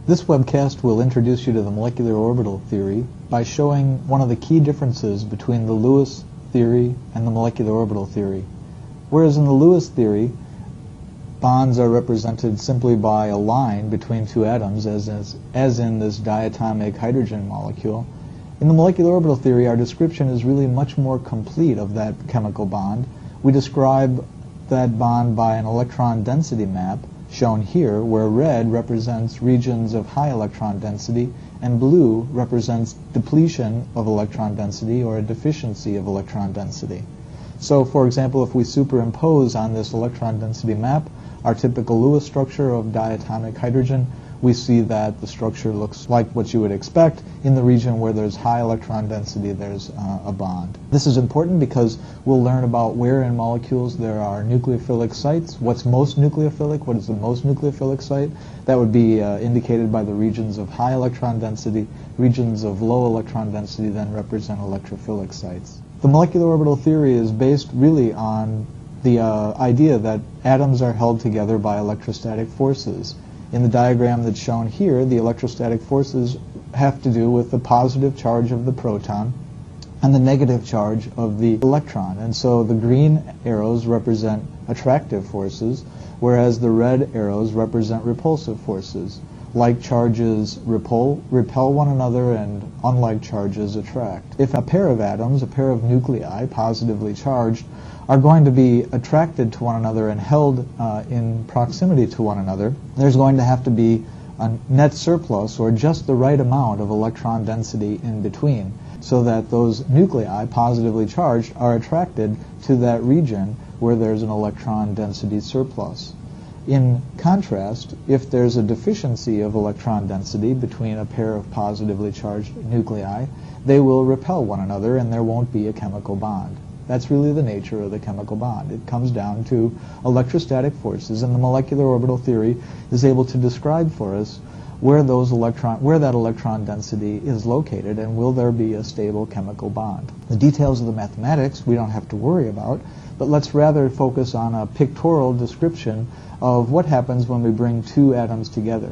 This webcast will introduce you to the molecular orbital theory by showing one of the key differences between the Lewis theory and the molecular orbital theory. Whereas in the Lewis theory, bonds are represented simply by a line between two atoms, as in this diatomic hydrogen molecule, in the molecular orbital theory, our description is really much more complete of that chemical bond. We describe that bond by an electron density map, shown here, where red represents regions of high electron density and blue represents depletion of electron density or a deficiency of electron density. So, for example, if we superimpose on this electron density map our typical Lewis structure of diatomic hydrogen, we see that the structure looks like what you would expect. In the region where there's high electron density, there's a bond. This is important because we'll learn about where in molecules there are nucleophilic sites, what's most nucleophilic, what is the most nucleophilic site. That would be indicated by the regions of high electron density. Regions of low electron density then represent electrophilic sites. The molecular orbital theory is based really on the idea that atoms are held together by electrostatic forces. In the diagram that's shown here, the electrostatic forces have to do with the positive charge of the proton and the negative charge of the electron. And so the green arrows represent attractive forces, whereas the red arrows represent repulsive forces. Like charges repel one another, and unlike charges attract. If a pair of atoms, a pair of nuclei, positively charged, are going to be attracted to one another and held in proximity to one another, there's going to have to be a net surplus, or just the right amount of electron density in between, so that those nuclei, positively charged, are attracted to that region where there's an electron density surplus. In contrast, if there's a deficiency of electron density between a pair of positively charged nuclei, they will repel one another and there won't be a chemical bond. That's really the nature of the chemical bond. It comes down to electrostatic forces, and the molecular orbital theory is able to describe for us where that electron density is located, and will there be a stable chemical bond. The details of the mathematics we don't have to worry about, but let's rather focus on a pictorial description of what happens when we bring two atoms together.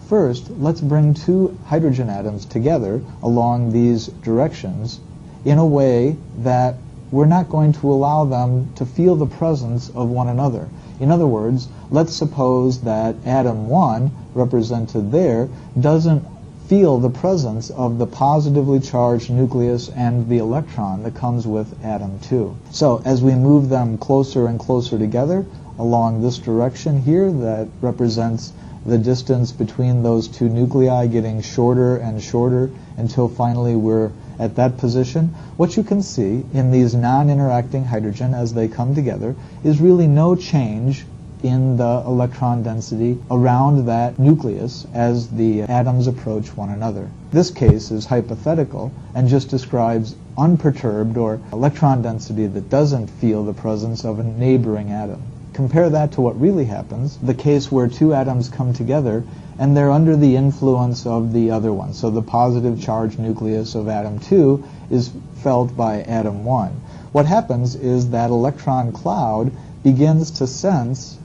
First, let's bring two hydrogen atoms together along these directions in a way that we're not going to allow them to feel the presence of one another. In other words, let's suppose that atom 1, represented there, doesn't feel the presence of the positively charged nucleus and the electron that comes with atom 2. So as we move them closer and closer together along this direction here, that represents the distance between those two nuclei getting shorter and shorter until finally we're at that position, what you can see in these non-interacting hydrogen as they come together is really no change in the electron density around that nucleus as the atoms approach one another. This case is hypothetical and just describes unperturbed, or electron density that doesn't feel the presence of a neighboring atom. Compare that to what really happens, the case where two atoms come together and they're under the influence of the other one. So the positive charged nucleus of atom 2 is felt by atom 1. What happens is that electron cloud begins to sense,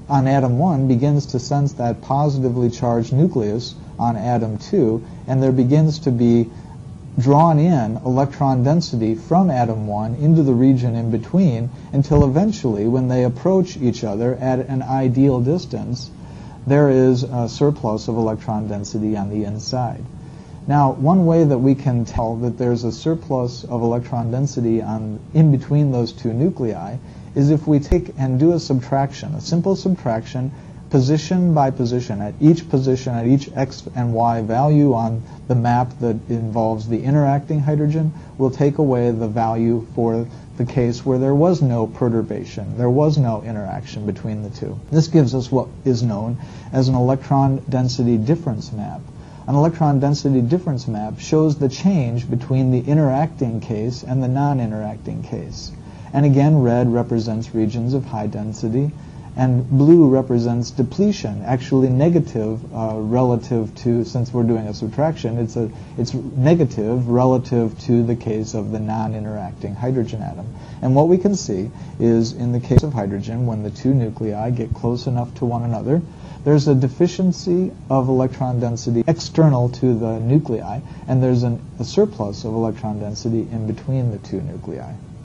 on atom 1, begins to sense that positively charged nucleus on atom 2, and there begins to be drawn in electron density from atom 1 into the region in between, until eventually, when they approach each other at an ideal distance, there is a surplus of electron density on the inside. Now, one way that we can tell that there's a surplus of electron density in between those two nuclei is if we take and do a subtraction, a simple subtraction, position by position, at each x and y value on the map that involves the interacting hydrogen, we'll take away the value for the case where there was no perturbation, there was no interaction between the two. This gives us what is known as an electron density difference map. An electron density difference map shows the change between the interacting case and the non-interacting case. And again, red represents regions of high density, and blue represents depletion, actually negative relative to, since we're doing a subtraction, it's negative relative to the case of the non-interacting hydrogen atom. And what we can see is, in the case of hydrogen, when the two nuclei get close enough to one another, There's a deficiency of electron density external to the nuclei, and there's a surplus of electron density in between the two nuclei.